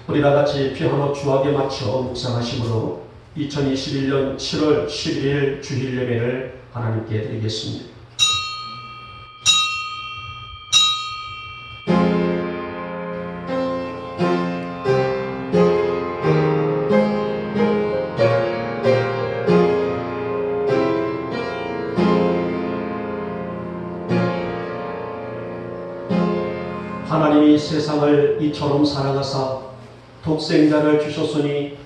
우리 다같이 피아노 주악에 맞춰 묵상하심으로 2021년 7월 11일 주일 예배를 하나님께 드리겠습니다. 하나님이 세상을 이처럼 사랑하사 독생자를 주셨으니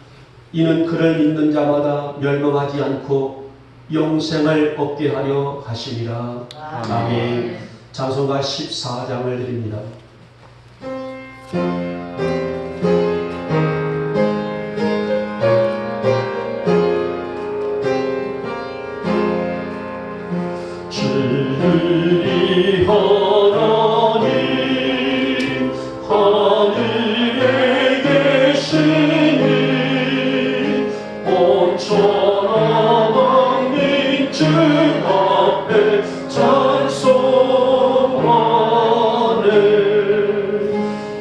이는 그를 믿는 자마다 멸망하지 않고 영생을 얻게 하려 하심이라. 아멘. 찬송가 14장을 드립니다. 주의 하나님 하늘에 계시니 온천하 만민중 앞에 찬송하네.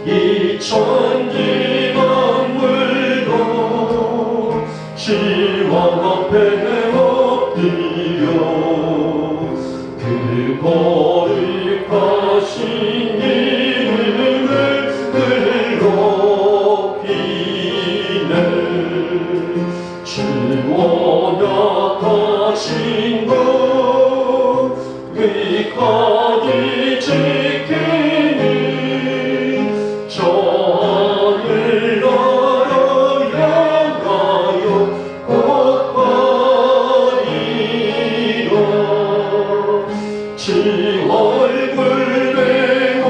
이 천지 만물도 지왕 앞에 엎드려 그 거룩하신 이름을 높이네. 주 언약하신 것 끝까지 지키니 저 하늘 나라 향하여 곧 가리라. 주 얼굴 내볼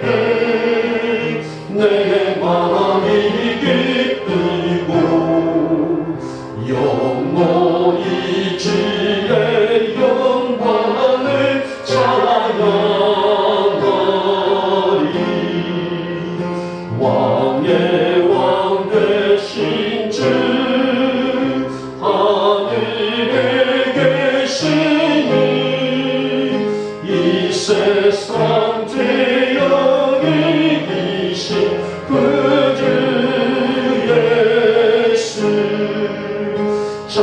때 내 마음이 기쁘고 영원히 주의 영광을 찬양하리. 왕의 왕 되신 주 하늘에 계시니 이 세상 죄악이 이신 그 주 예수. 저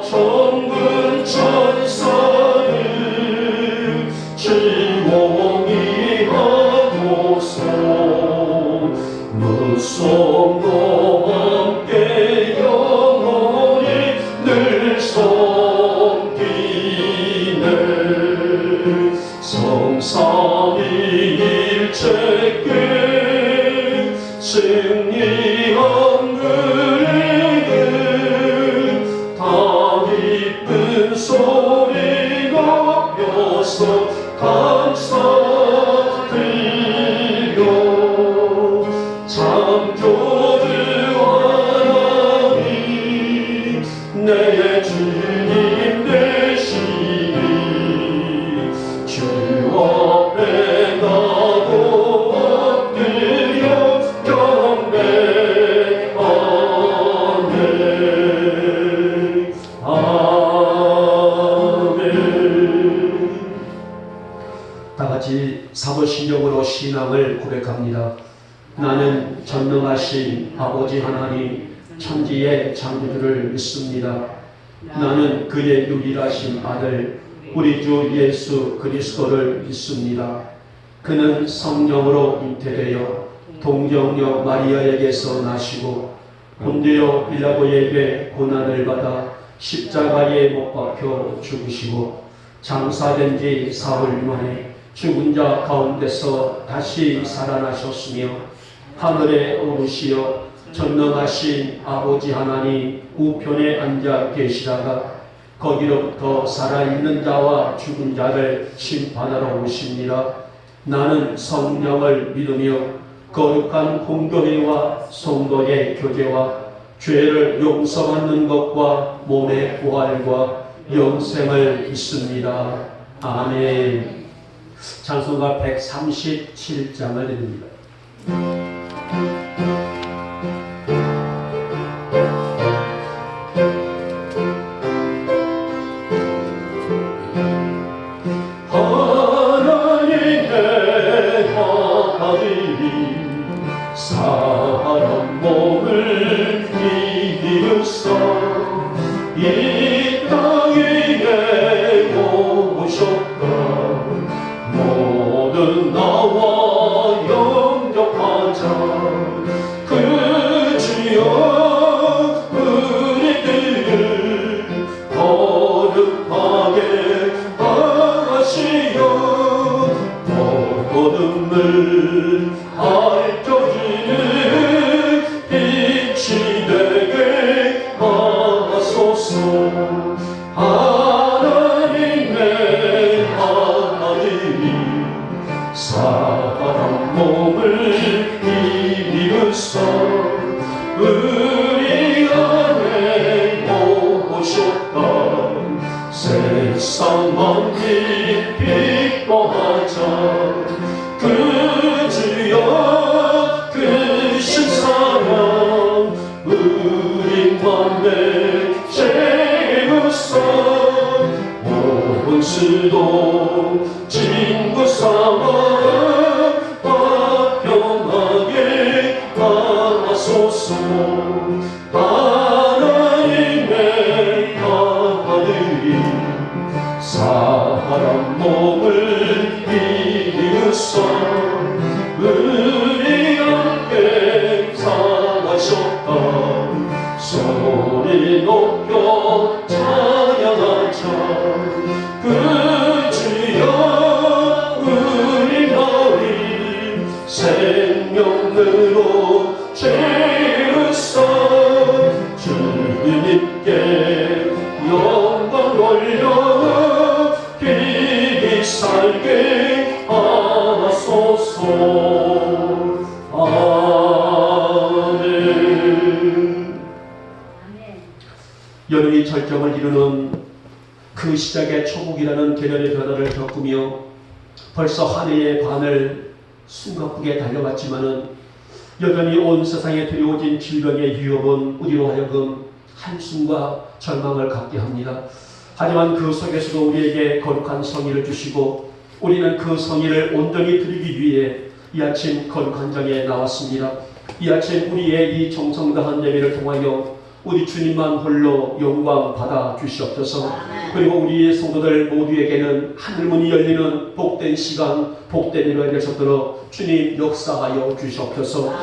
천군 천사를 즐거이 하고서 무성과 함께 영원히 늘 섬기네. 성삼위일체께 승리한 그에게 다 기쁜 소리가 펴서 감사드려. 창조주 하나님 내 주님 되시니 주 앞에 나도 엎드려 경배하네. 아멘. 다같이 사도신경으로 신앙을 고백합니다. 나는 전능하신 아버지 하나님 천지의 창조주를 믿습니다. 나는 그의 유일하신 아들 우리 주 예수 그리스도를 믿습니다. 그는 성령으로 잉태되어 동정녀 마리아에게서 나시고 본디오 빌라도에게 고난을 받아 십자가에 못 박혀 죽으시고 장사된 지 사흘 만에 죽은 자 가운데서 다시 살아나셨으며 하늘에 오르시어 전능하신 아버지 하나님 우편에 앉아 계시다가 거기로부터 살아있는 자와 죽은 자를 심판하러 오십니다. 나는 성령을 믿으며 거룩한 공교회와 성도의 교제와 죄를 용서받는 것과 몸의 부활과 영생을 믿습니다. 아멘. 찬송가 137장을 드립니다. 사람 몸을 입으사 이 땅에 오셨다. 모든 나와 영접하자. 그 주여 우리들을 거룩하게 하시어 어둠을 밝혀주는 빛이 되게 하소서. 하나님의 아들이 사람 몸을 입으사 우리 안에 오셨다. 세상 만민 기뻐하자. 그 주여 크신 사랑 우리만을 채우사 온 수도 친구 삼아 화평하게 하소서. 하나님의 아들이 사람 몸을 입으사 우리 함께 사하셨다. 소리 높여 찬양하자. 그 주여 우리 마음을 생명으로 채우사 주님께 영광 올려 빛이 살게 하소서. 아멘. 여름이 절정을 이루는 그 시작의 초복이라는 계절의 변화를 겪으며 벌써 한 해의 반을 숨가쁘게 달려갔지만은 여전히 온 세상에 들여오진 질병의 위협은 우리로 하여금 한숨과 절망을 갖게 합니다. 하지만 그 속에서도 우리에게 거룩한 성의를 주시고 우리는 그 성의를 온전히 드리기 위해 이 아침 거룩한 장에 나왔습니다. 이 아침 우리의 이 정성다한 예배를 통하여 우리 주님만 홀로 영광 받아 주시옵소서. 그리고 우리의 성도들 모두에게는 하늘문이 열리는 복된 시간, 복된 일을 되셨도록 주님 역사하여 주시옵소서.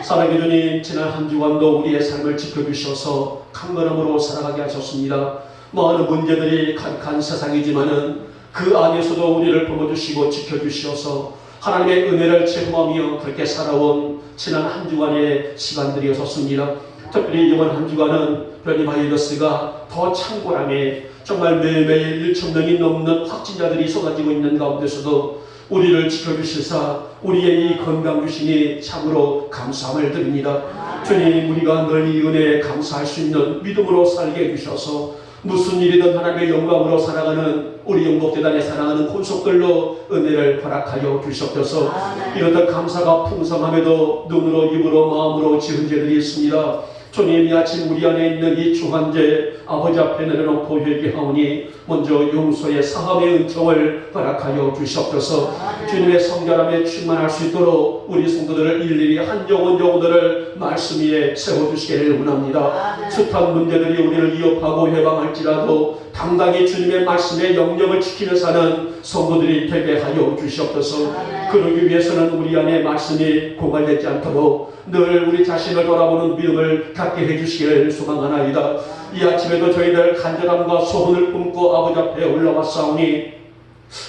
사랑의 주님, 지난 한 주간도 우리의 삶을 지켜주셔서 강건함으로 살아가게 하셨습니다. 많은 문제들이 가득한 세상이지만은 그 안에서도 우리를 품어주시고 지켜주시어서 하나님의 은혜를 체험하며 그렇게 살아온 지난 한 주간의 시간들이었습니다. 특별히 이번 한 주간은 변이 바이러스가 더 창궐함에 정말 매일매일 1,000명이 넘는 확진자들이 쏟아지고 있는 가운데서도 우리를 지켜주시사 우리의 이 건강 주시니 참으로 감사함을 드립니다. 주님, 우리가 늘 이 은혜에 감사할 수 있는 믿음으로 살게 해주셔서 무슨 일이든 하나님의 영광으로 살아가는 우리 영복재단에 살아가는 혼속들로 은혜를 허락하여 주시옵소서. 이렇듯 감사가 풍성함에도 눈으로 입으로 마음으로 지은 죄들이 있습니다. 주님, 이 아침 우리 안에 있는 이 주한죄 아버지 앞에 내려놓고 회개하오니 먼저 용서의 사함의 은총을 허락하여 주시옵소서. 주님의 성결함에 충만할 수 있도록 우리 성도들을 일일이 한 영혼 영혼들을 말씀 위에 세워주시기를 원합니다. 숱한 문제들이 우리를 위협하고 해방할지라도 당당히 주님의 말씀의 영역을 지키며 사는 성도들이 되게 하여 주시옵소서. 그러기 위해서는 우리 안에 말씀이 고갈되지 않도록 늘 우리 자신을 돌아보는 믿음을 갖게 해주시기를 소망하나이다. 이 아침에도 저희들 간절함과 소원을 품고 아버지 앞에 올라왔사오니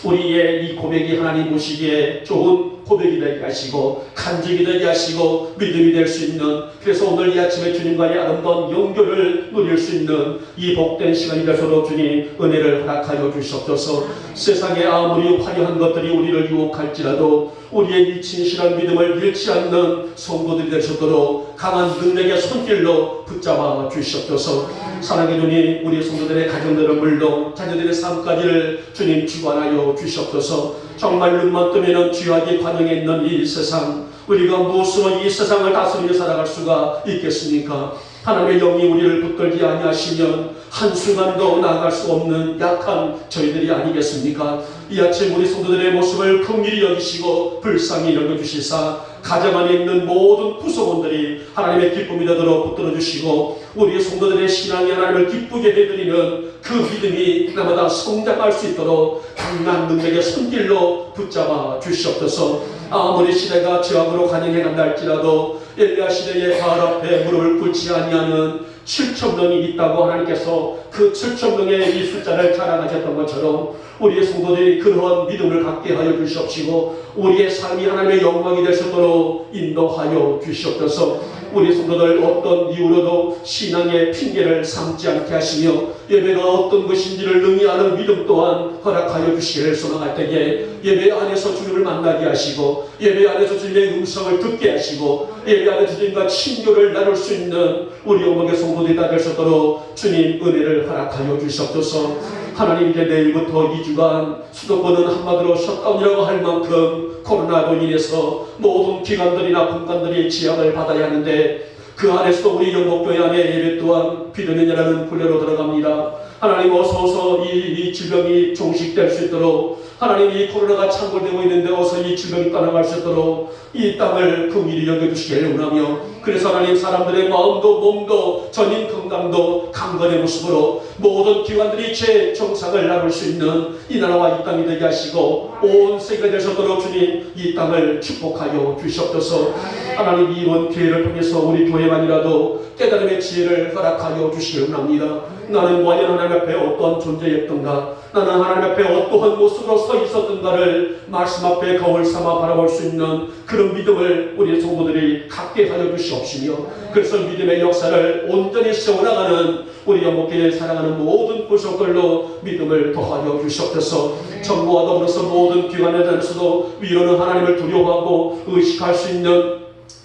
우리의 이 고백이 하나님 보시기에 좋은 고백이 되게 하시고 간증이 되게 하시고 믿음이 될 수 있는, 그래서 오늘 이 아침에 주님과의 아름다운 연결을 누릴 수 있는 이 복된 시간이 되도록 주님 은혜를 허락하여 주시옵소서. 세상에 아무리 화려한 것들이 우리를 유혹할지라도 우리의 이 진실한 믿음을 잃지 않는 성도들이 되시도록 강한 능력의 손길로 붙잡아 주시옵소서. 사랑의 주님, 우리 성도들의 가정들을 물론 자녀들의 삶까지를 주님 주관하여 주시옵소서. 정말 눈만 뜨면 죄악이 관영해 있는 이 세상, 우리가 무엇으로 이 세상을 다스리며 살아갈 수가 있겠습니까? 하나님의 영이 우리를 붙들지 아니하시면 한순간도 나아갈 수 없는 약한 저희들이 아니겠습니까? 이 아침 우리 성도들의 모습을 긍휼히 여기시고 불쌍히 여겨주시사 가정 안에 있는 모든 구성원들이 하나님의 기쁨이 되도록 붙들어 주시고 우리의 성도들의 신앙이 하나님을 기쁘게 해드리는 그 믿음이 날마다 성장할 수 있도록 강한 능력의 손길로 붙잡아 주시옵소서. 아무리 시대가 저항으로 간영해 간다 할지라도 엘리야 시대의 바알 앞에 무릎을 꿇지 아니하는 7,000명이 있다고 하나님께서 그 7,000명의 이 숫자를 자랑하셨던 것처럼 우리의 성도들이 그러한 믿음을 갖게 하여 주시옵시고 우리의 삶이 하나님의 영광이 될 수 있도록 인도하여 주시옵소서. 우리 성도들 어떤 이유로도 신앙의 핑계를 삼지 않게 하시며 예배가 어떤 것인지를 능히 아는 믿음 또한 허락하여 주시기를 소망할 때에 예배 안에서 주님을 만나게 하시고 예배 안에서 주님의 음성을 듣게 하시고 예배 안에서 주님과 친교를 나눌 수 있는 우리 영광의 성도들이 다 될 수 있도록 주님 은혜를 허락하여 주시옵소서. 하나님 이제 내일부터 2주간 수도권은 한마디로 셧다운이라고 할 만큼 코로나로 인해서 모든 기관들이나 분관들이 지향을 받아야 하는데 그 안에서도 우리 영목교회 안에 예배 또한 비대면이라는 분례로 들어갑니다. 하나님 어서 이 질병이 종식될 수 있도록 하나님 이 코로나가 창궐되고 있는데 어서 이 질병이 떠나갈 수 있도록 이 땅을 긍휼히 여겨주시기를 원하며 그래서 하나님 사람들의 마음도 몸도 전인 건강도 강건의 모습으로 모든 기관들이 제 정상을 나눌 수 있는 이 나라와 이 땅이 되게 하시고 온 세계가 되셨도록 주님 이 땅을 축복하여 주시옵소서. 하나님 이번 기회를 통해서 우리 교회만이라도 깨달음의 지혜를 허락하여 주시기 원합니다. 나는 과연 하나님 앞에 어떠한 존재였던가 나는 하나님 앞에 어떠한 모습으로 서 있었던가를 말씀 앞에 거울 삼아 바라볼 수 있는 그런 믿음을 우리 성도들이 갖게 하여 주시옵시며 그래서 믿음의 역사를 온전히 세워나가는 우리 영목교회를 사랑하는 모든 구속들로 믿음을 더하여 주시옵소서. 정부와 더불어서 모든 기관에 대해서도 위로는 하나님을 두려워하고 의식할 수 있는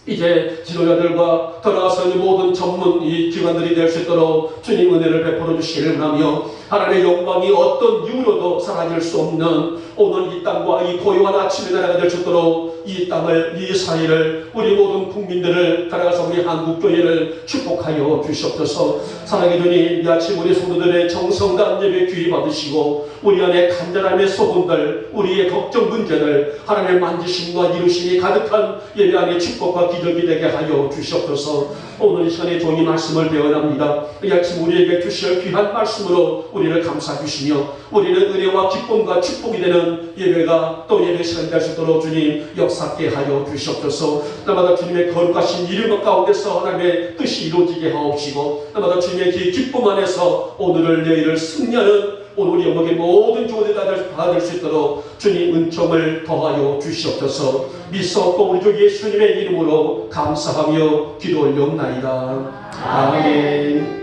이제 지도자들과 더 나아가서 모든 전문 이 기관들이 될 수 있도록 주님 은혜를 베풀어 주시기를 원하며 하나님의 영광이 어떤 이유로도 사라질 수 없는 오늘 이 땅과 이 고요한 아침의 나라가 될 수 있도록 이 땅을 이 사회를 우리 모든 국민들을 따라가서 우리 한국교회를 축복하여 주시옵소서. 사랑의 주님 이 아침 우리 성도들의 정성간 예배 귀히 받으시고 우리 안에 간절함의 소원들 우리의 걱정 문제들 하나님의 만지심과 이루심이 가득한 예배 안에 축복과 기적이 되게 하여 주시옵소서. 오늘 이 시간에 종이 말씀을 배워납니다. 이 아침 우리에게 주실 귀한 말씀으로 우리를 감싸 주시며 우리는 은혜와 기쁨과 축복이 되는 예배가 또 예배 시간이 될 수 있도록 주님 역사하게 하여 주시옵소서. 날마다 주님의 거룩하신 이름 가운데서 하나님의 뜻이 이루어지게 하옵시고 날마다 주님의 기쁨 안에서 오늘을 내일을 승리하는 오늘 우리 영역의 모든 조언을 받을 수 있도록 주님 은총을 더하여 주시옵소서. 믿사옵고 우리 주 예수님의 이름으로 감사하며 기도 올려옵나이다. 아멘.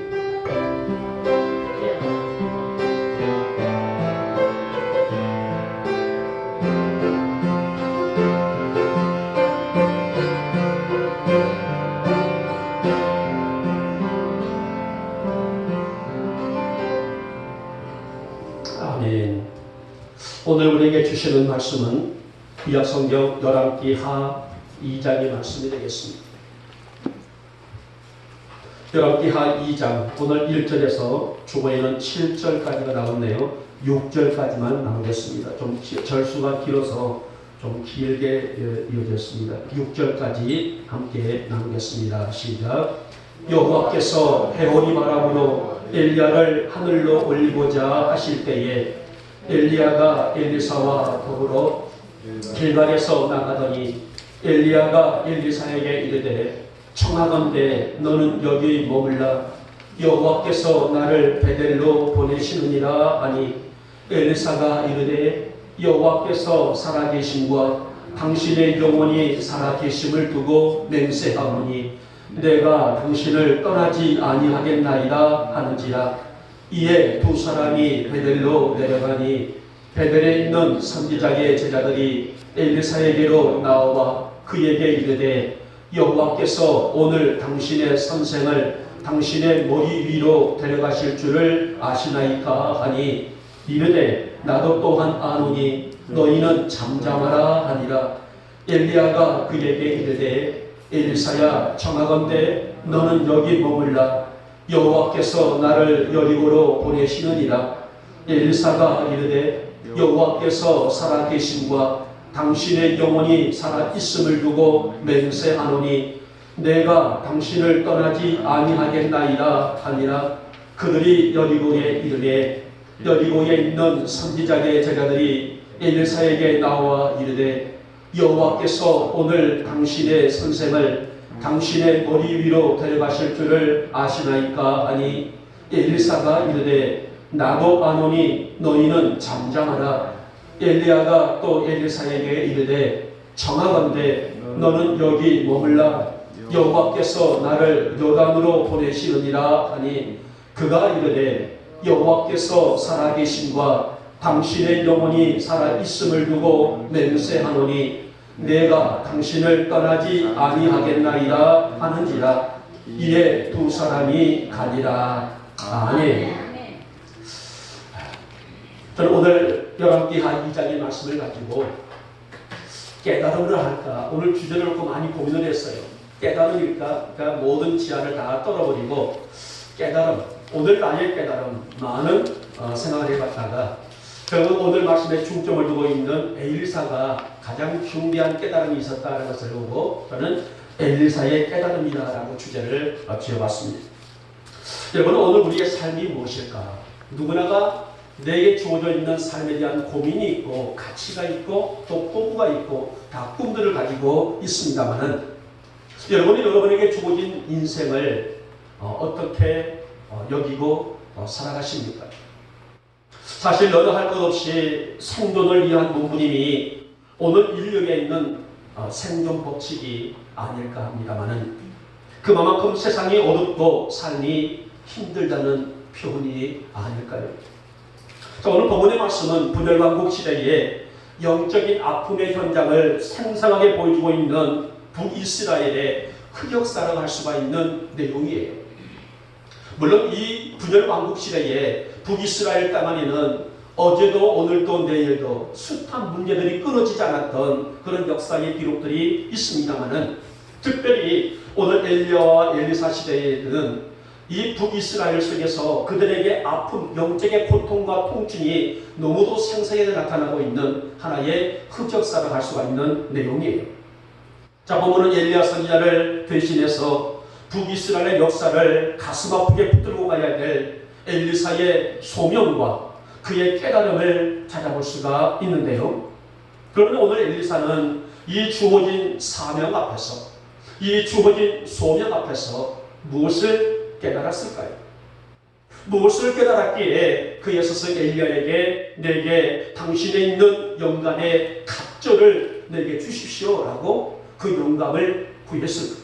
오늘 우리에게 주시는 말씀은 구약성경 열왕기하 2장의 말씀이 되겠습니다. 열왕기하 2장 오늘 1절에서 주보에는 7절까지가 나왔네요. 6절까지만 나오겠습니다. 좀 절수가 길어서 좀 길게 이어졌습니다. 6절까지 함께 나누겠습니다. 시작. 여호와께서 헤오리 바람으로 엘리야를 하늘로 올리고자 하실 때에 엘리야가 엘리사와 더불어 길갈에서 나가더니 엘리야가 엘리사에게 이르되 청하건대 너는 여기 머물라 여호와께서 나를 베델로 보내시느니라 하니 엘리사가 이르되 여호와께서 살아계심과 당신의 영혼이 살아계심을 두고 맹세하오니 내가 당신을 떠나지 아니하겠나이다 하는지라. 이에 두 사람이 베델로 내려가니 베델에 있는 선지자의 제자들이 엘리사에게로 나와 그에게 이르되 여호와께서 오늘 당신의 선생을 당신의 머리 위로 데려가실 줄을 아시나이까 하니 이르되 나도 또한 아노니 너희는 잠잠하라 하니라. 엘리야가 그에게 이르되 엘리사야 청하건대 너는 여기 머물라 여호와께서 나를 여리고로 보내시느니라. 엘리사가 이르되 여호와께서 살아계심과 당신의 영혼이 살아 있음을 두고 맹세하노니 내가 당신을 떠나지 아니하겠나이다 하니라. 그들이 여리고에 이르되 여리고에 있는 선지자의 제자들이 엘리사에게 나와 이르되 여호와께서 오늘 당신의 선생을 당신의 머리 위로 데려가실 줄을 아시나이까 하니 엘리사가 이르되 나도 아노니 너희는 잠잠하라. 엘리야가 또 엘리사에게 이르되 청하건대 너는 여기 머물라. 여호와께서 나를 요단으로 보내시느니라 하니 그가 이르되 여호와께서 살아계심과 당신의 영혼이 살아있음을 두고 맹세하노니 내가 당신을 떠나지 아니하겠나이다 하는지라. 이에 두 사람이 가니라. 아멘. 저는 오늘 열왕기하 2장의 말씀을 가지고 깨달음을 할까 오늘 주제를 놓고 많이 고민을 했어요. 깨달음일까? 그러니까 모든 지하를 다 떨어버리고 깨달음, 오늘 나의 깨달음 많은 생각을 해봤다가 결국 오늘 말씀에 중점을 두고 있는 엘리사가 가장 중대한 깨달음이 있었다는 것을 보고 저는 엘리사의 깨달음이다라고 주제를 지어봤습니다. 여러분, 오늘 우리의 삶이 무엇일까? 누구나가 내게 주어져 있는 삶에 대한 고민이 있고 가치가 있고 또 포부가 있고 다 꿈들을 가지고 있습니다만은 여러분이 여러분에게 주어진 인생을 어떻게 여기고 살아가십니까? 사실 너도 할 것 없이 생존을 위한 몸부림이 오늘 인류에 있는 생존 법칙이 아닐까 합니다만은 그만큼 세상이 어둡고 삶이 힘들다는 표현이 아닐까요? 자, 오늘 본문의 말씀은 분열왕국 시대에 영적인 아픔의 현장을 생생하게 보여주고 있는 북이스라엘의 흑역사라고 할 수가 있는 내용이에요. 물론 이 분열왕국 시대에 북이스라엘 땅 안에는 어제도 오늘도 내일도 숱한 문제들이 끊어지지 않았던 그런 역사의 기록들이 있습니다만은 특별히 오늘 엘리야와 엘리사 시대에는 이 북이스라엘 속에서 그들에게 아픔, 영적의 고통과 통증이 너무도 생생하게 나타나고 있는 하나의 흑역사를 할 수가 있는 내용이에요. 자, 보면은 엘리야 선지자를 대신해서 북이스라엘의 역사를 가슴 아프게 붙들고 가야 될 엘리사의 소명과 그의 깨달음을 찾아볼 수가 있는데요. 그러면 오늘 엘리사는 이 주어진 사명 앞에서, 이 주어진 소명 앞에서 무엇을 깨달았을까요? 무엇을 깨달았기에 그에 있어서 엘리야에게 내게 당신에 있는 영감의 갑절을 내게 주십시오라고 그 영감을 구했을까?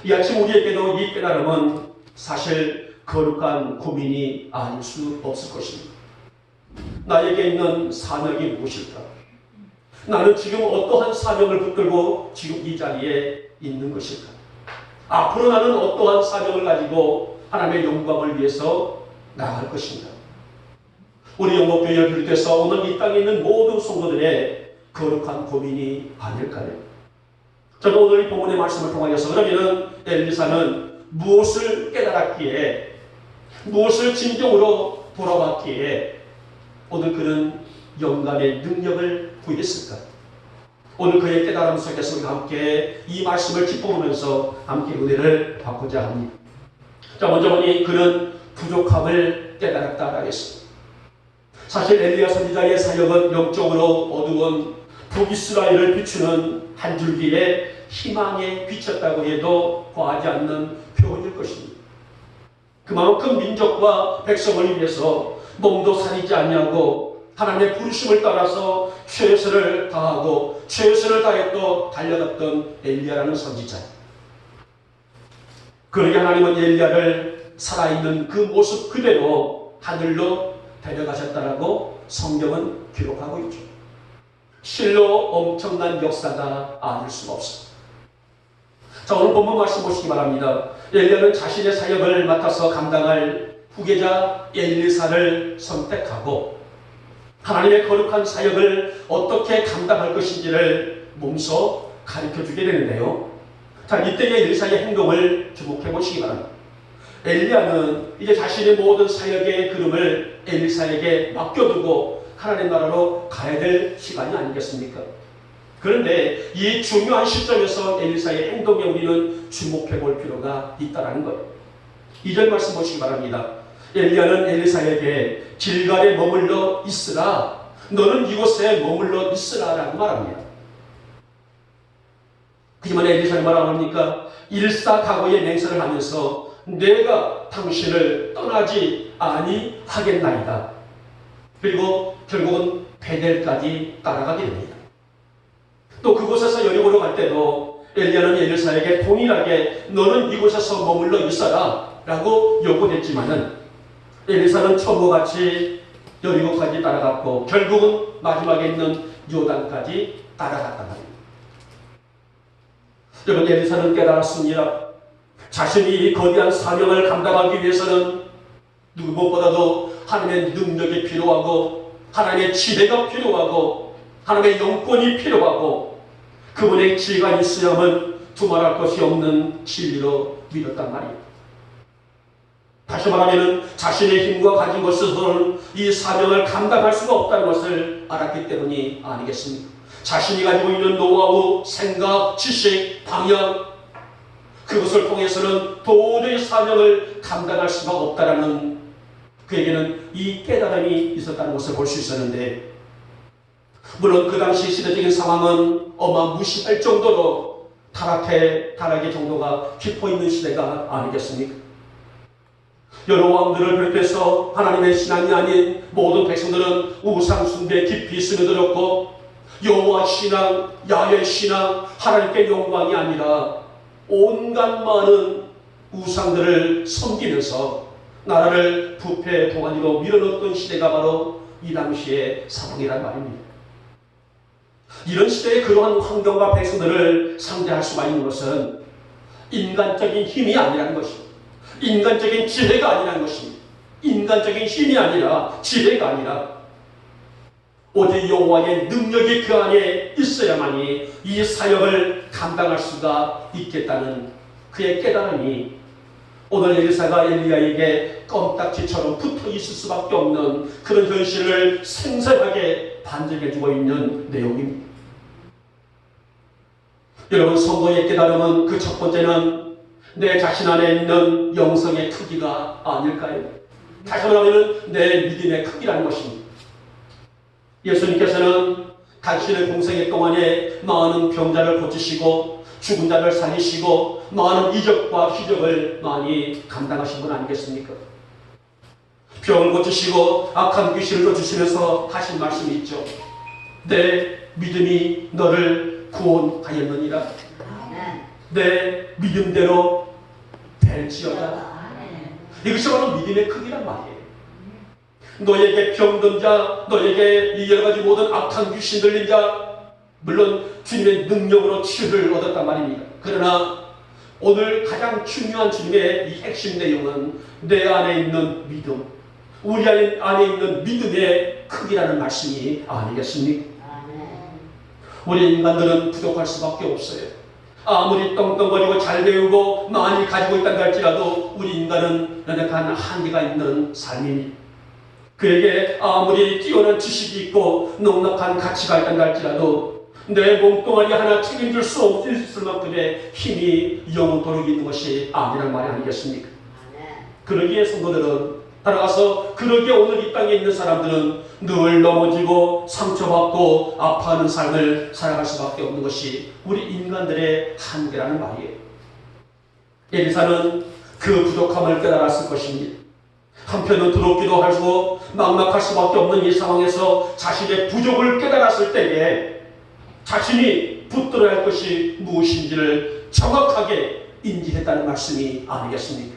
이 아침 우리에게도 이 깨달음은 사실 거룩한 고민이 아닐 수 없을 것입니다. 나에게 있는 사명이 무엇일까? 나는 지금 어떠한 사명을 붙들고 지금 이 자리에 있는 것일까? 앞으로 나는 어떠한 사명을 가지고 하나님의 영광을 위해서 나아갈 것인가? 우리 영목교회를 비롯해서 오늘 이 땅에 있는 모든 성도들의 거룩한 고민이 아닐까요? 저는 오늘 이 본문의 말씀을 통하여서 그러면은 엘리사는 무엇을 깨달았기에, 무엇을 진정으로 돌아봤기에 오늘 그는 영감의 능력을 구했을까? 오늘 그의 깨달음 속에서 우리가 함께 이 말씀을 짚어보면서 함께 은혜를 받고자 합니다. 자, 먼저 보니 그는 부족함을 깨달았다라고 했습니다. 사실 엘리야 선지자의 사역은 영적으로 어두운 북이스라엘을 비추는 한 줄기의 희망의 빛이었다고 해도 과하지 않는 표현일 것입니다. 그만큼 민족과 백성을 위해서 몸도 사리지 아니하고 하나님의 부르심을 따라서 최선을 다하고 최선을 다해 또 달려갔던 엘리야라는 선지자. 그러게 하나님은 엘리야를 살아있는 그 모습 그대로 하늘로 데려가셨다라고 성경은 기록하고 있죠. 실로 엄청난 역사가 아닐 수가 없습니다. 자, 오늘 본문 말씀 보시기 바랍니다. 엘리야는 자신의 사역을 맡아서 감당할 후계자 엘리사를 선택하고 하나님의 거룩한 사역을 어떻게 감당할 것인지를 몸소 가르쳐주게 되는데요. 자, 이때의 엘리사의 행동을 주목해 보시기 바랍니다. 엘리야는 이제 자신의 모든 사역의 그름을 엘리사에게 맡겨두고 하나님 나라로 가야 될 시간이 아니겠습니까? 그런데 이 중요한 시점에서 엘리사의 행동에 우리는 주목해 볼 필요가 있다는 거예요. 2절 말씀 보시기 바랍니다. 엘리야는 엘리사에게 길갈에 머물러 있으라. 너는 이곳에 머물러 있으라 라고 말합니다. 하지만 엘리사는 뭐라고 합니까? 일사각오의 맹세를 하면서 내가 당신을 떠나지 아니하겠나이다. 그리고 결국은 베델까지 따라가게 됩니다. 또 그곳에서 여리고로 갈 때도 엘리야는 엘리사에게 동일하게 너는 이곳에서 머물러 있어라 라고 요구했지만은 엘리사는 처음과 같이 여리고까지 따라갔고 결국은 마지막에 있는 요단까지 따라갔단 말입니다. 여러분, 엘리사는 깨달았습니다. 자신이 이 거대한 사명을 감당하기 위해서는 누구 무엇보다도 하나님의 능력이 필요하고 하나님의 지혜가 필요하고 하나님의 영권이 필요하고 그분의 지혜가 있어야만 두말할 것이 없는 진리로 믿었단 말이에요. 다시 말하면 자신의 힘과 가진 것으로는 이 사명을 감당할 수가 없다는 것을 알았기 때문이 아니겠습니까? 자신이 가지고 있는 노하우, 생각, 지식, 방향 그것을 통해서는 도저히 사명을 감당할 수가 없다는 그에게는 이 깨달음이 있었다는 것을 볼 수 있었는데 물론 그 당시 시대적인 상황은 어마무시할 정도로 타락의 정도가 깊어 있는 시대가 아니겠습니까? 여러 왕들을 비롯해서 하나님의 신앙이 아닌 모든 백성들은 우상 숭배에 깊이 스며들었고 여호와 신앙, 야훼 신앙, 하나님께 영광이 아니라 온갖 많은 우상들을 섬기면서 나라를 부패 동안으로 밀어넣었던 시대가 바로 이 당시의 상황이란 말입니다. 이런 시대에 그러한 환경과 백성들을 상대할 수가 있는 것은 인간적인 힘이 아니라는 것입니다. 인간적인 지혜가 아니라는 것입니다. 인간적인 힘이 아니라 지혜가 아니라 오직 여호와의 능력이 그 안에 있어야만이 이 사역을 감당할 수가 있겠다는 그의 깨달음이 오늘 엘리사가 엘리야에게 껌딱지처럼 붙어 있을 수밖에 없는 그런 현실을 생생하게 반증해주고 있는 내용입니다. 여러분, 성도의 깨달음은 그 첫 번째는 내 자신 안에 있는 영성의 크기가 아닐까요? 다시 말하면 내 믿음의 크기라는 것입니다. 예수님께서는 당신의 공생애 동안에 많은 병자를 고치시고 죽은 자를 살리시고 많은 이적과 기적을 많이 감당하신 분 아니겠습니까? 병을 고치시고 악한 귀신을 쫓으시면서 하신 말씀이 있죠. 내 믿음이 너를 구원하였느니라. 내 믿음대로 될지어다. 이것이 바로 믿음의 크기란 말이에요. 너에게 병든 자, 너에게 이 여러 가지 모든 악한 귀신 들린 자, 물론 주님의 능력으로 치유를 얻었단 말입니다. 그러나 오늘 가장 중요한 주님의 이 핵심 내용은 내 안에 있는 믿음, 우리 안에 있는 믿음의 크기라는 말씀이 아니겠습니까? 우리 인간들은 부족할 수밖에 없어요. 아무리 떵떵거리고 잘 배우고 많이 가지고 있다고 할지라도 우리 인간은 연약한 한계가 있는 삶입니다. 그에게 아무리 뛰어난 지식이 있고 넉넉한 가치가 있다고 할지라도 내 몸뚱아리 하나 책임질 수 없을 만큼의 힘이 영원토록 있는 것이 아니란 말이 아니겠습니까? 그러기에 성도들은 따라가서 그러기에 오늘 이 땅에 있는 사람들은 늘 넘어지고 상처받고 아파하는 삶을 살아갈 수밖에 없는 것이 우리 인간들의 한계라는 말이에요. 엘리사는 그 부족함을 깨달았을 것입니다. 한편은 두렵기도 하고 막막할 수밖에 없는 이 상황에서 자신의 부족을 깨달았을 때에 자신이 붙들어야 할 것이 무엇인지를 정확하게 인지했다는 말씀이 아니겠습니까?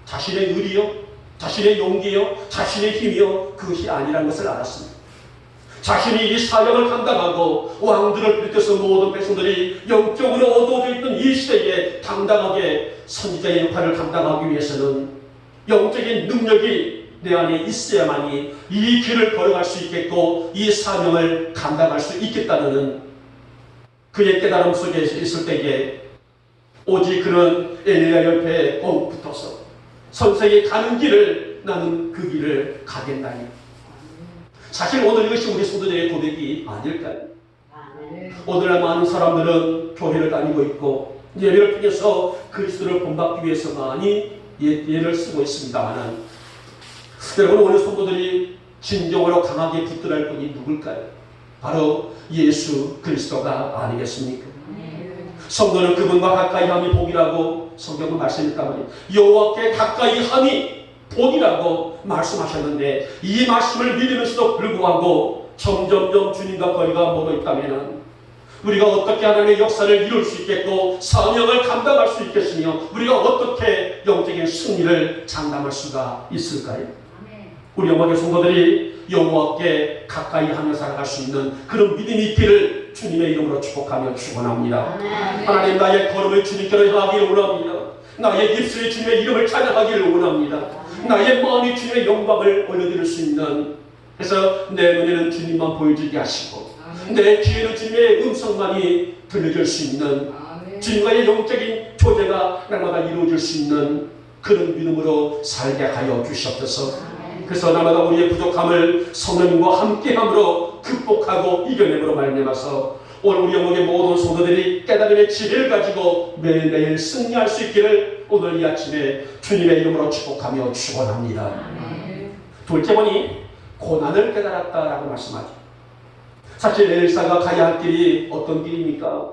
자신의 의리요, 자신의 용기요, 자신의 힘이요, 그것이 아니라는 것을 알았습니다. 자신이 이 사역을 감당하고 왕들을 비롯해서 모든 백성들이 영적으로 어두워져 있던 이 시대에 당당하게 선지자의 역할을 감당하기 위해서는 영적인 능력이 내 안에 있어야만이 이 길을 걸어갈 수 있겠고 이 사명을 감당할 수 있겠다는 그의 깨달음 속에 있을 때에 오직 그는 엘리야 옆에 꼭 붙어서 선생이 가는 길을 나는 그 길을 가겠나니 사실 오늘 이것이 우리 성도들의 고백이 아닐까요? 오늘날 많은 사람들은 교회를 다니고 있고 예배를 통해서 그리스도를 본받기 위해서 많이 예를 쓰고 있습니다만, 여러분, 오늘 성도들이 진정으로 강하게 붙들어야 할 분이 누굴까요? 바로 예수 그리스도가 아니겠습니까? 성도는 그분과 가까이 함이 복이라고 성경은 말씀했단 말이에요. 여호와께 가까이 함이 복이라고 말씀하셨는데, 이 말씀을 믿으면서도 불구하고 점점점 주님과 거리가 멀어 있다면 우리가 어떻게 하나님의 역사를 이룰 수 있겠고 사명을 감당할 수 있겠으며 우리가 어떻게 영적인 승리를 장담할 수가 있을까요? 우리 영광의 성도들이 여호와께 가까이 하며 살아갈 수 있는 그런 믿음이 있기를 주님의 이름으로 축복하며 축원합니다. 하나님, 나의 걸음을 주님께로 향하기를 원합니다. 나의 입술이 주님의 이름을 찬양하기를 원합니다. 나의 마음이 주님의 영광을 올려드릴 수 있는, 그래서 내 눈에는 주님만 보여주게 하시고 내 귀에는 주님의 음성만이 들려줄 수 있는, 주님과의 영적인 교제가 날마다 이루어질 수 있는 그런 믿음으로 살게 하여 주시옵소서. 그래서 날마다 우리의 부족함을 성령님과 함께함으로 극복하고 이겨내므로 말미암아서 오늘 우리 영광의 모든 성도들이 깨달음의 지혜를 가지고 매일매일 승리할 수 있기를 오늘 이 아침에 주님의 이름으로 축복하며 축원합니다. 둘째 번이 고난을 깨달았다라고 말씀하죠. 사실 엘사가 가야 할 길이 어떤 길입니까?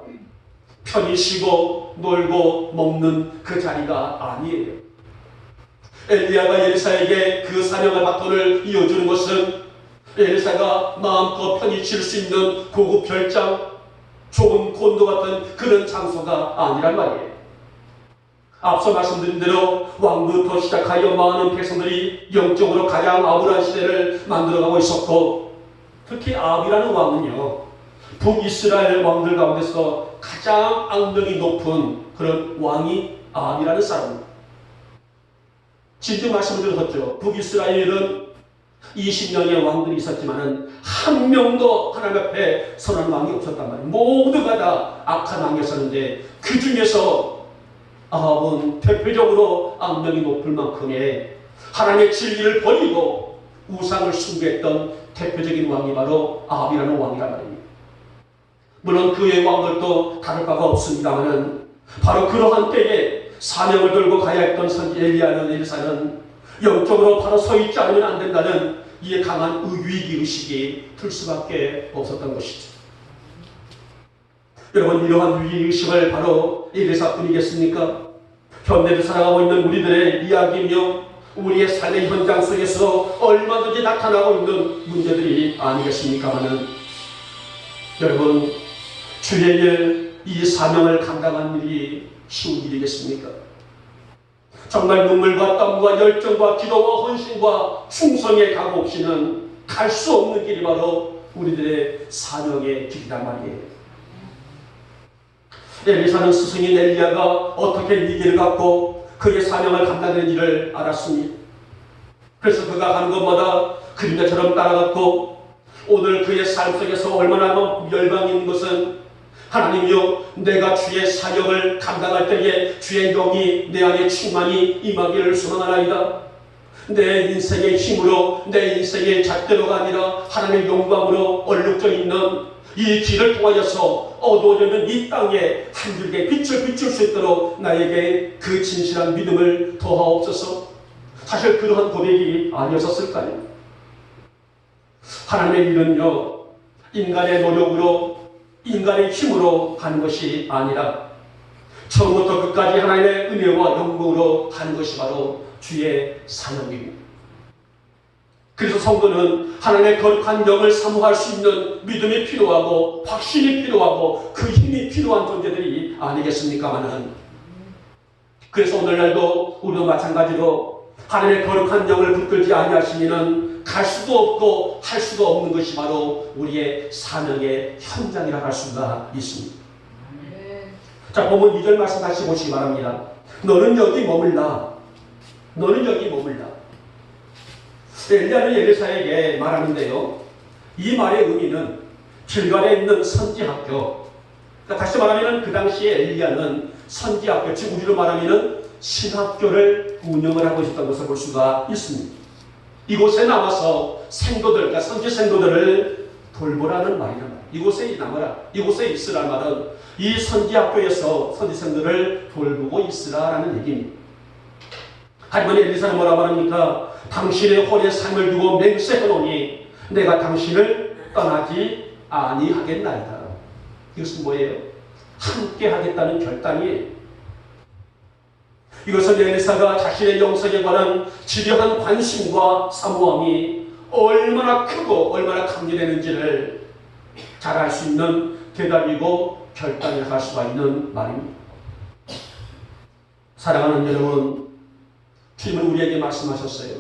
편히 쉬고 놀고 먹는 그 자리가 아니에요. 엘리야가 엘사에게 그 사명의 바톤을 이어주는 것은 엘사가 마음껏 편히 쉴 수 있는 고급 별장, 좋은 콘도 같은 그런 장소가 아니란 말이에요. 앞서 말씀드린 대로 왕부터 시작하여 많은 백성들이 영적으로 가장 암울한 시대를 만들어가고 있었고, 특히 아합이라는 왕은요, 북이스라엘 왕들 가운데서 가장 악명이 높은 그런 왕이 아합이라는 사람입니다. 지금 말씀을 드렸죠. 북이스라엘은 20년의 왕들이 있었지만 한 명도 하나님 앞에 선한 왕이 없었단 말이에요. 모두가 다 악한 왕이었었는데 그 중에서 아합은 대표적으로 악명이 높을 만큼의 하나님의 진리를 버리고 우상을 숭배했던 대표적인 왕이 바로 아합이라는 왕이란 말입니다. 물론 그의 왕들도 다를 바가 없습니다만 바로 그러한 때에 사명을 들고 가야 했던 선지 엘리야는 엘사는 영적으로 바로 서 있지 않으면 안 된다는 이에 강한 위기의식이 들 수밖에 없었던 것이죠. 여러분, 이러한 위기의식을 바로 엘사뿐이겠습니까? 현대를 살아가고 있는 우리들의 이야기며 우리의 삶의 현장 속에서 얼마든지 나타나고 있는 문제들이 아니겠습니까마는, 여러분, 주의 일, 이 사명을 감당한 일이 쉬운 일이겠습니까? 정말 눈물과 땀과 열정과 기도와 헌신과 충성의 각오 없이는 갈 수 없는 길이 바로 우리들의 사명의 길이란 말이에요. 엘리사는 스승인 엘리야가 어떻게 위기를 갖고 그의 사명을 감당하는 일을 알았습니다. 그래서 그가 가는 곳마다 그림자처럼 따라갔고, 오늘 그의 삶 속에서 얼마나 열망이 있는 것은, 하나님이여, 내가 주의 사역을 감당할 때에 주의 영이 내 안에 충만히 임하기를 소망하나이다. 내 인생의 힘으로, 내 인생의 잣대로가 아니라 하나님의 영광으로 얼룩져 있는 이 길을 통하여서 어두워져 있는 이 땅에 한 줄기의 빛을 비출 수 있도록 나에게 그 진실한 믿음을 더하옵소서. 사실 그러한 고백이 아니었을까요? 하나님의 일은요, 인간의 노력으로, 인간의 힘으로 하는 것이 아니라 처음부터 끝까지 하나님의 은혜와 영광으로 하는 것이 바로 주의 사명입니다. 그래서 성도는 하나님의 거룩한 영을 사모할 수 있는 믿음이 필요하고 확신이 필요하고 그 힘이 필요한 존재들이 아니겠습니까마는, 그래서 오늘날도 우리도 마찬가지로 하나님의 거룩한 영을 붙들지 아니하시면은 갈 수도 없고 할 수도 없는 것이 바로 우리의 사명의 현장이라 할 수가 있습니다. 자, 보면 2절 말씀 다시 보시기 바랍니다. 너는 여기 머물라. 너는 여기 머물라. 엘리야는 엘리사에게 말하는데요, 이 말의 의미는 길갈에 있는 선지학교, 그러니까 다시 말하면 그 당시에 엘리야는 선지학교, 즉 우리로 말하면 신학교를 운영을 하고 있었던 것을 볼 수가 있습니다. 이곳에 남아서 생도들, 그러니까 선지 생도들을 돌보라는 말이란 이곳에 남아라, 이곳에 있으라 말은 이 선지 학교에서 선지 생도를 돌보고 있으라라는 얘기입니다. 하지만 엘리사는 뭐라 말합니까? 당신의 홀에 삶을 두고 맹세하노니 내가 당신을 떠나지 아니하겠나이다. 이것은 뭐예요? 함께 하겠다는 결단이에요. 이것은 엘리사가 자신의 영성에 관한 집요한 관심과 사모함이 얼마나 크고 얼마나 강렬했는지를 잘 알 수 있는 대답이고 결단을 할 수가 있는 말입니다. 사랑하는 여러분, 주님은 우리에게 말씀하셨어요.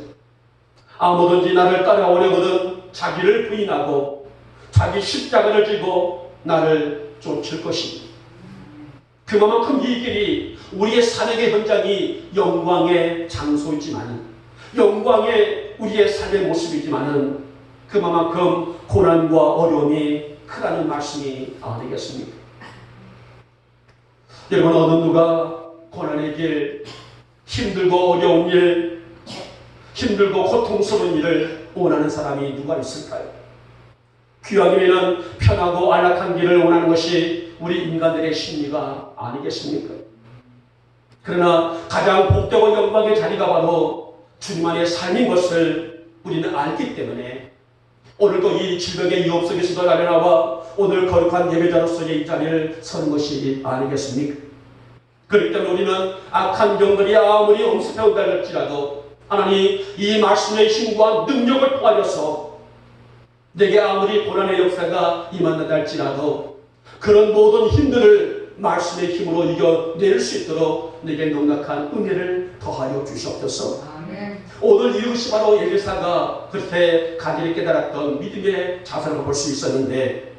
아무든지 나를 따라오려거든 자기를 부인하고 자기 십자가를 지고 나를 쫓을 것입니다. 그만큼 이 길이 우리의 삶의 현장이 영광의 장소이지만, 영광의 우리의 삶의 모습이지만은 그만큼 고난과 어려움이 크다는 말씀이 아니겠습니까? 여러분, 어느 누가 고난의 길, 힘들고 어려운 일, 힘들고 고통스러운 일을 원하는 사람이 누가 있을까요? 귀하기에는 편하고 안락한 길을 원하는 것이 우리 인간들의 심리가 아니겠습니까? 그러나 가장 복되고 영광의 자리가 바로 주님 안의 삶인 것을 우리는 알기 때문에 오늘도 이 질병의 위협 속에서도 나와 오늘 거룩한 예배자로서의 이 자리를 서는 것이 아니겠습니까? 그렇기 때문에 우리는 악한 병들이 아무리 엄습해 온다 할지라도 하나님 이 말씀의 힘과 능력을 통하여서 내게 아무리 고난의 역사가 임한다 할지라도 그런 모든 힘들을 말씀의 힘으로 이겨낼 수 있도록 내게 넉넉한 은혜를 더하여 주시옵소서. 아멘. 오늘 이것이 바로 엘리사가 그렇게 간절히 깨달았던 믿음의 자세로 볼 수 있었는데,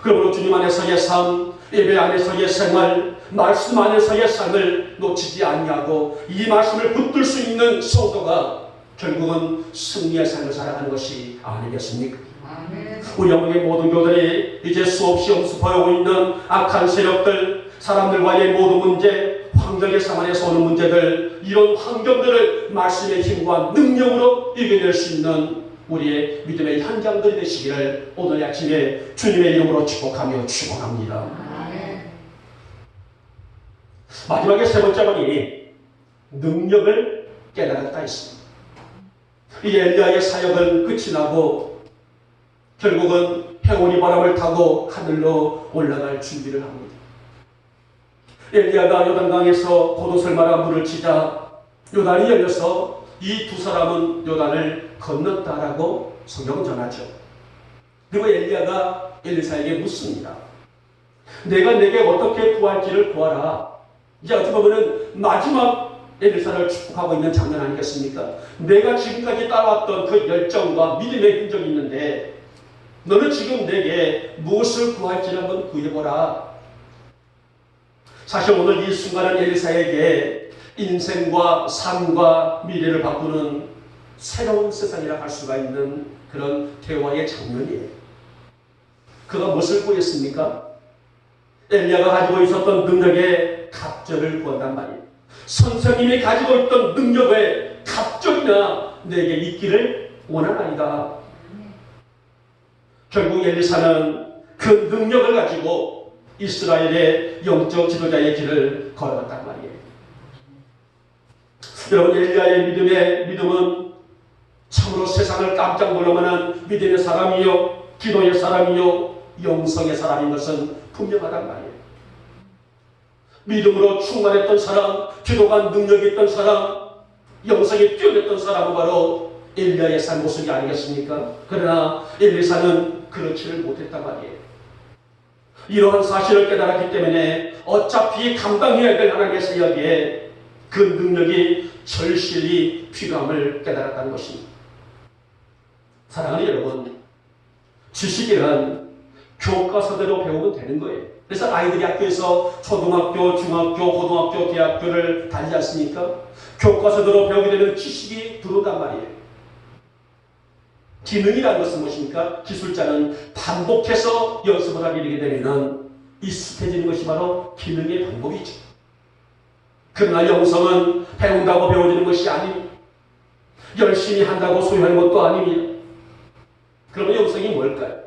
그러므로 주님 안에서의 삶, 예배 안에서의 생활, 말씀 안에서의 삶을 놓치지 아니하고 이 말씀을 붙들 수 있는 성도가 결국은 승리의 삶을 살아가는 것이 아니겠습니까? 아멘. 우리 영국의 모든 교들이 이제 수없이 엄습하고 있는 악한 세력들, 사람들과의 모든 문제, 환경의 상황에서 오는 문제들, 이런 환경들을 말씀의 힘과 능력으로 이겨낼 수 있는 우리의 믿음의 현장들이 되시기를 오늘 아침에 주님의 이름으로 축복하며 축원합니다. 마지막에 세 번째 번이 능력을 깨달았다 했습니다. 이 엘리야의 사역은 끝이 나고 결국은 해오리 바람을 타고 하늘로 올라갈 준비를 합니다. 엘리야가 요단강에서 겉옷을말아 물을 치자 요단이 열려서 이 두 사람은 요단을 건넜다라고 성경은 전하죠. 그리고 엘리야가 엘리사에게 묻습니다. 내가 내게 어떻게 구할지를 구하라. 이제 어떻게 보면 마지막 엘리사를 축복하고 있는 장면 아니겠습니까? 내가 지금까지 따라왔던 그 열정과 믿음의 흔적이 있는데 너는 지금 내게 무엇을 구할지를 한번 구해보라. 사실 오늘 이 순간은 엘리사에게 인생과 삶과 미래를 바꾸는 새로운 세상이라 할 수가 있는 그런 대화의 장면이에요. 그가 무엇을 구했습니까? 엘리야가 가지고 있었던 능력의 갑절을 구한단 말이에요. 선생님이 가지고 있던 능력의 갑절이나 내게 있기를 원하나이다. 결국 엘리사는 그 능력을 가지고 이스라엘의 영적 지도자의 길을 걸어갔단 말이에요. 여러분, 엘리야의 믿음은 참으로 세상을 깜짝 놀라만한 믿음의 사람이요, 기도의 사람이요, 영성의 사람인 것은 분명하단 말이에요. 믿음으로 충만했던 사람, 기도가 능력이 있던 사람, 영성이 뛰어났던 사람은 바로 엘리야의 삶 모습이 아니겠습니까? 그러나 엘리사는 그렇지를 못했단 말이에요. 이러한 사실을 깨달았기 때문에 어차피 감당해야 될 하나님의 사역에 그 능력이 절실히 필요함을 깨달았다는 것입니다. 사랑하는 여러분, 지식이란 교과서대로 배우면 되는 거예요. 그래서 아이들이 학교에서 초등학교, 중학교, 고등학교, 대학교를 다니지 않습니까? 교과서대로 배우게 되면 지식이 들어온단 말이에요. 기능이라는 것은 무엇입니까? 기술자는 반복해서 연습을 하게 되게 되면 익숙해지는 것이 바로 기능의 방법이죠. 그러나 영성은 배운다고 배워지는 것이 아닙니다. 열심히 한다고 소유하는 것도 아닙니다. 그러면 영성이 뭘까요?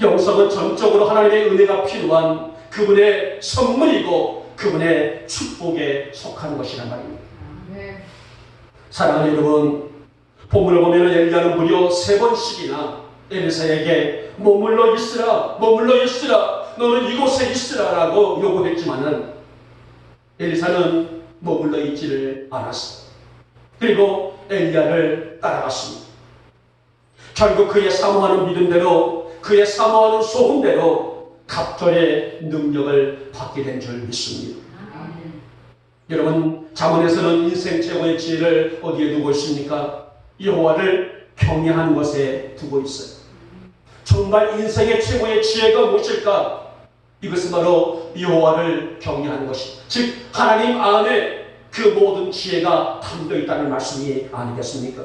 영성은 전적으로 하나님의 은혜가 필요한 그분의 선물이고 그분의 축복에 속하는 것이란 말입니다. 사랑하는 여러분, 본문을 보면 엘리야는 무려 3번씩이나 엘리사에게 머물러 있으라, 머물러 있으라, 너는 이곳에 있으라라고 요구했지만은 엘리사는 머물러 있지를 않았습니다. 그리고 엘리야를 따라갔습니다. 결국 그의 사모하는 믿음대로, 그의 사모하는 소원대로 갑절의 능력을 받게 된 줄 믿습니다. 여러분, 잠언에서는 인생 최고의 지혜를 어디에 두고 있습니까? 여호와를 경외하는 것에 두고 있어요. 정말 인생의 최고의 지혜가 무엇일까? 이것은 바로 여호와를 경외하는 것이, 즉 하나님 안에 그 모든 지혜가 담겨 있다는 말씀이 아니겠습니까?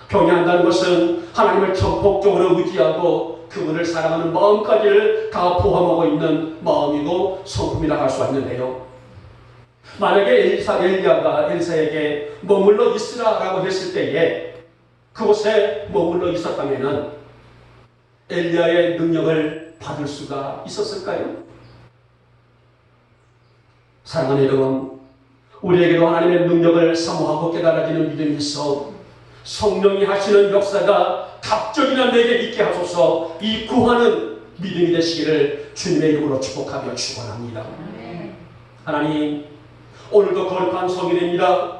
경외한다는 것은 하나님을 전폭적으로 의지하고 그분을 사랑하는 마음까지를 다 포함하고 있는 마음이고 성품이라고 할 수가 있는데요. 만약에 엘리야가 엘리사에게 머물러 있으라라고 했을 때에 그곳에 머물러 있었다면 엘리야의 능력을 받을 수가 있었을까요? 사랑하는 여러분, 우리에게도 하나님의 능력을 사모하고 깨달아지는 믿음이 있어 성령이 하시는 역사가 갑절이나 내게 있게 하소서, 이 구하는 믿음이 되시기를 주님의 이름으로 축복하며 축원합니다. 하나님, 오늘도 거룩한 성일입니다.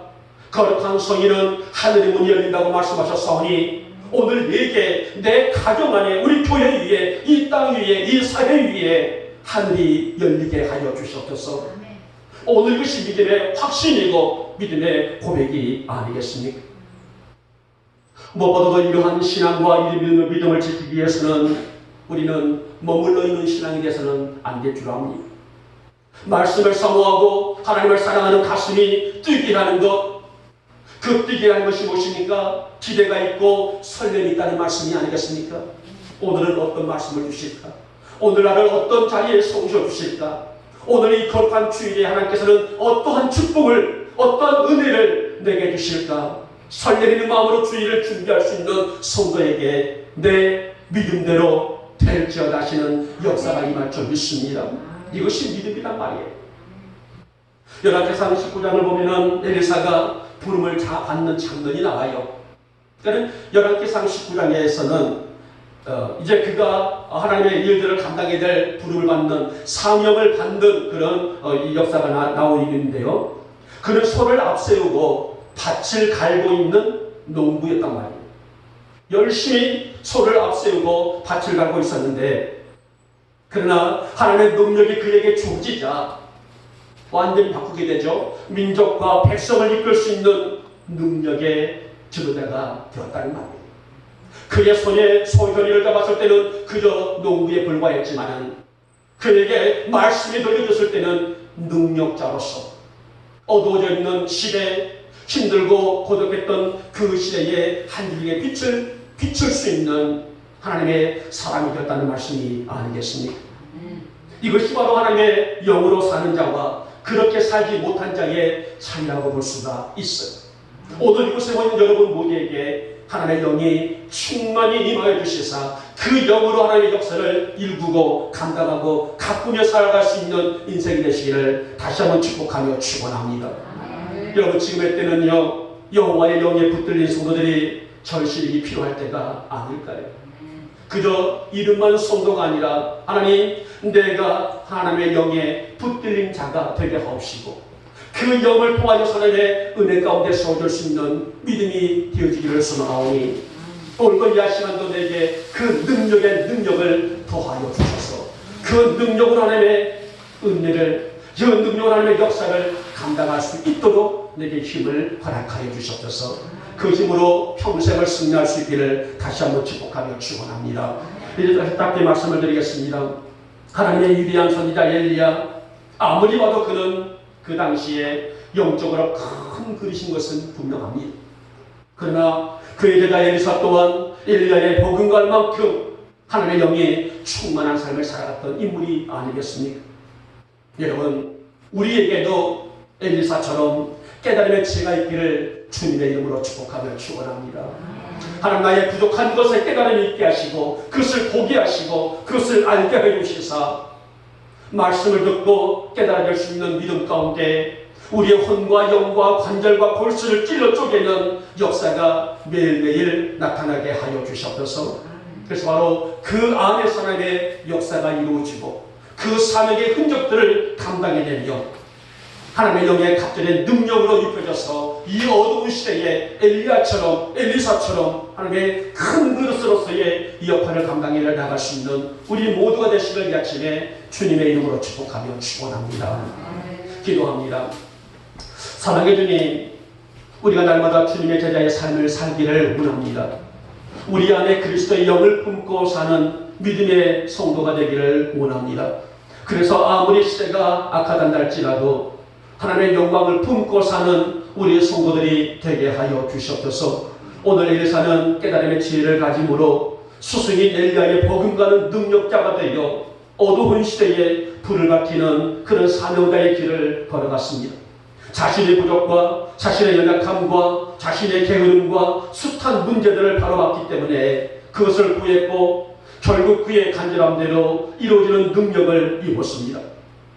거룩한 성일은 하늘의 문이 열린다고 말씀하셨사오니 오늘 내게, 내 가정 안에, 우리 교회 위에, 이 땅 위에, 이 사회 위에 하늘이 열리게 하여 주시옵소서. 오늘 이것이 믿음의 확신이고 믿음의 고백이 아니겠습니까? 무엇보다도 이러한 신앙과 믿음을 지키기 위해서는 우리는 머물러 있는 신앙이 되어서는 안 될 줄 압니다. 말씀을 사모하고 하나님을 사랑하는 가슴이 뛰게 하는 것, 그 뛰게 하는 것이 무엇입니까? 기대가 있고 설렘이 있다는 말씀이 아니겠습니까? 오늘은 어떤 말씀을 주실까? 오늘 나를 어떤 자리에 세우셔 주실까? 오늘 이 거룩한 주일에 하나님께서는 어떠한 축복을, 어떠한 은혜를 내게 주실까? 설레이는 마음으로 주일을 준비할 수 있는 성도에게 내 믿음대로 될지어다 하시는 역사가 임할 줄 믿습니다. 이것이 믿음이란 말이에요. 열왕기상 19장을 보면은 엘리사가 부름을 받는 장면이 나와요. 그러니까 열왕기상 19장에서는 이제 그가 하나님의 일들을 감당해야 될 부름을 받는, 사명을 받는 그런 이 역사가 나오는데요. 그는 소를 앞세우고 밭을 갈고 있는 농부였단 말이에요. 열심히 소를 앞세우고 밭을 갈고 있었는데, 그러나 하나님의 능력이 그에게 주어지자 완전히 바꾸게 되죠. 민족과 백성을 이끌 수 있는 능력의 지도자가 되었다는 말이에요. 그의 손에 소현이를 잡았을 때는 그저 농부에 불과했지만 그에게 말씀이 들려졌을 때는 능력자로서 어두워져 있는 시대, 힘들고 고독했던 그 시대에 한 줄기의 빛을 비출 수 있는 하나님의 사람이 되었다는 말씀이 아니겠습니까? 이것이 바로 하나님의 영으로 사는 자와 그렇게 살지 못한 자의 차이라고 볼 수가 있어요. 오늘 이곳에 모인 여러분 모두에게 하나님의 영이 충만히 임하여 주시사 그 영으로 하나님의 역사를 일구고 감당하고 가꾸며 살아갈 수 있는 인생이 되시기를 다시 한번 축복하며 축원합니다. 여러분, 지금의 때는요, 여호와의 영에 붙들린 성도들이 절실히 필요할 때가 아닐까요? 그저 이름만 성도가 아니라 하나님, 내가 하나님의 영에 붙들린 자가 되게 하옵시고 그 영을 통하여 하나님의 은혜 가운데 세워줄 수 있는 믿음이 되어지기를 소망하오니 오늘 이 시간도 내게 그 능력을 더하여 주셔서 그 능력으로 하나님의 은혜를, 그 능력으로 하나님의 역사를 감당할 수 있도록 내게 힘을 허락하여 주셨소서. 그 힘으로 평생을 승리할 수 있기를 다시 한번 축복하며 축원합니다. 이제 답게 말씀을 드리겠습니다. 하나님의 위대한 선지자 엘리야, 아무리 봐도 그는 그 당시에 영적으로 큰 그리신 것은 분명합니다. 그러나 그의 제자 엘리사 또한 엘리야의 복음과 할 만큼 하나님의 영이 충만한 삶을 살아갔던 인물이 아니겠습니까? 여러분, 우리에게도 엘리사처럼 깨달음의 지혜가 있기를 주님의 이름으로 축복하며 축원합니다. 하나님 나의 부족한 것에 깨달음이 있게 하시고 그것을 보게 하시고 그것을 알게 해주시사 말씀을 듣고 깨달아질 수 있는 믿음 가운데 우리의 혼과 영과 관절과 골수를 찔러 쪼개는 역사가 매일매일 나타나게 하여 주시옵소서. 그래서 바로 그 안에서 하나님의 역사가 이루어지고 그 사명의 흔적들을 감당해내며 하나님의 영의 갑절의 능력으로 입혀져서 이 어두운 시대에 엘리야처럼 엘리사처럼 하나님의 큰 그릇으로서의 이 역할을 감당해 나갈 수 있는 우리 모두가 되시길 이 아침에 주님의 이름으로 축복하며 축원합니다. 기도합니다. 사랑의 주님, 우리가 날마다 주님의 제자의 삶을 살기를 원합니다. 우리 안에 그리스도의 영을 품고 사는 믿음의 성도가 되기를 원합니다. 그래서 아무리 시대가 악하단다 할지라도 하나님의 영광을 품고 사는 우리의 성도들이 되게 하여 주시옵소서. 오늘 엘리사는 깨달음의 지혜를 가짐으로 스승인 엘리야의 버금가는 능력자가 되어 어두운 시대에 불을 밝히는 그런 사명자의 길을 걸어갔습니다. 자신의 부족과 자신의 연약함과 자신의 게으름과 숱한 문제들을 바로봤기 때문에 그것을 구했고 결국 그의 간절함대로 이루어지는 능력을 입었습니다.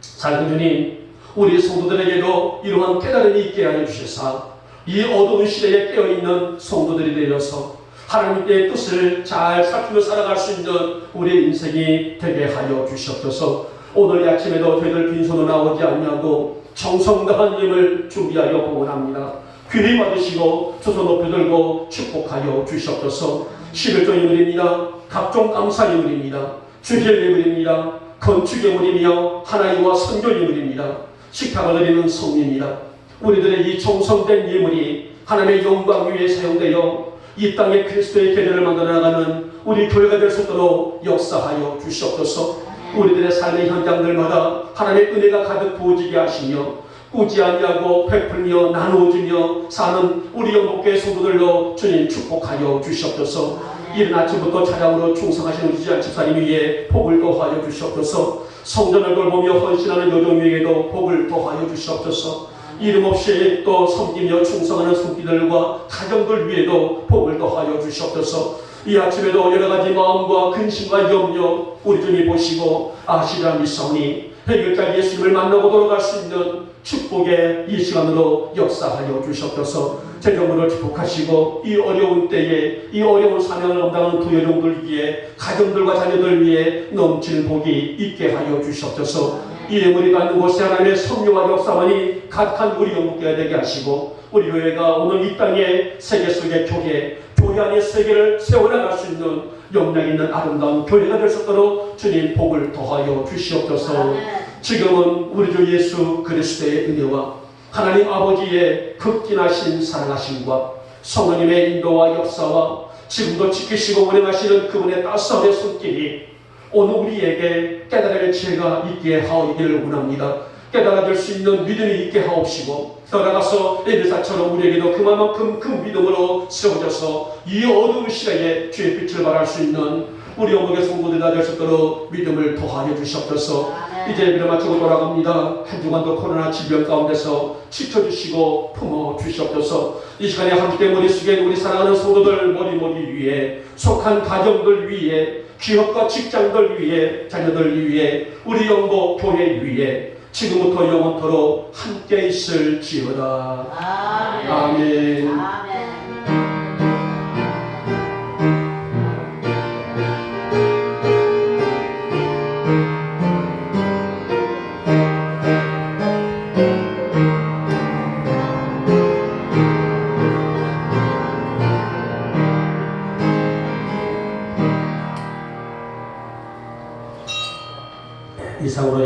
사랑하는 주님, 우리 성도들에게도 이러한 깨달음이 있게 하여 주셔서 이 어두운 시대에 깨어있는 성도들이 되어서 하나님의 뜻을 잘 살피며 살아갈 수 있는 우리의 인생이 되게 하여 주시옵소서. 오늘 아침에도 저희들 빈손으로 나오지 않냐고 정성다한 예물 준비하여 공헌합니다. 귀히 받으시고 두 손 높이 들고 축복하여 주시옵소서. 11조 예물입니다. 각종 감사 예물입니다. 주일 예물입니다. 건축 예물이며 하나님과 선교 예물입니다. 식탁을 드리는 성례입니다. 우리들의 이 정성된 예물이 하나님의 영광 위에 사용되어 이 땅에 그리스도의 계례를 만들어 나가는 우리 교회가 될 수 있도록 역사하여 주시옵소서. 우리들의 삶의 현장들마다 하나님의 은혜가 가득 부어지게 하시며 꾸지 아니하고 베풀며 나누어주며 사는 우리 영복교회 성도들로 주님 축복하여 주시옵소서. 이른 아침부터 찬양으로 충성하시는 우리 지안 집사님 위에 복을 더하여 주시옵소서. 성전을 돌보며 헌신하는 여종 위에도 복을 더하여 주시옵소서. 이름 없이 또 섬기며 충성하는 손길들과 가정들 위에도 복을 더하여 주시옵소서. 이 아침에도 여러가지 마음과 근심과 염려 우리 주님 보시고 아시라 믿사오니 해결자 예수님을 만나고 돌아갈 수 있는 축복의 이 시간으로 역사하여 주시옵소서. 재정으로 축복하시고 이 어려운 때에 이 어려운 사명을 감당하는 두 여종들 위해 가정들과 자녀들 위해 넘치는 복이 있게 하여 주시옵소서. 이 예물이 갖는 곳에 하나님의 섭리와 역사만이 가득한 우리 영국교회가 되게 하시고 우리 교회가 오늘 이 땅의 세계 속의 교회 안의 세계를 세워나갈 수 있는 역량 있는 아름다운 교회가 될 수 있도록 주님 복을 더하여 주시옵소서. 지금은 우리 주 예수 그리스도의 은혜와 하나님 아버지의 극진하신 사랑하심과 성령님의 인도와 역사와 지금도 지키시고 운행하시는 그분의 따스한 손길이 오늘 우리에게 깨달음의 지혜가 있게 하오기를 원합니다. 깨달아질 수 있는 믿음이 있게 하옵시고 더 나아가서 엘리사처럼 우리에게도 그만큼 큰 믿음으로 세워져서 이 어두운 시대에 주의 빛을 발할 수 있는 우리 영국의 성도들이 될 수 있도록 믿음을 더하여 주시옵소서. 이제 예배를 마치고 돌아갑니다. 한 주간도 코로나 질병 가운데서 지켜주시고 품어주시옵소서. 이 시간에 함께 머릿속에 우리 사랑하는 성도들 머리 위에 속한 가정들 위에 기업과 직장들 위에 자녀들 위에 우리 영국 교회 위에 지금부터 영원토록 함께 있을지어다. 아멘. 아멘. 이상으로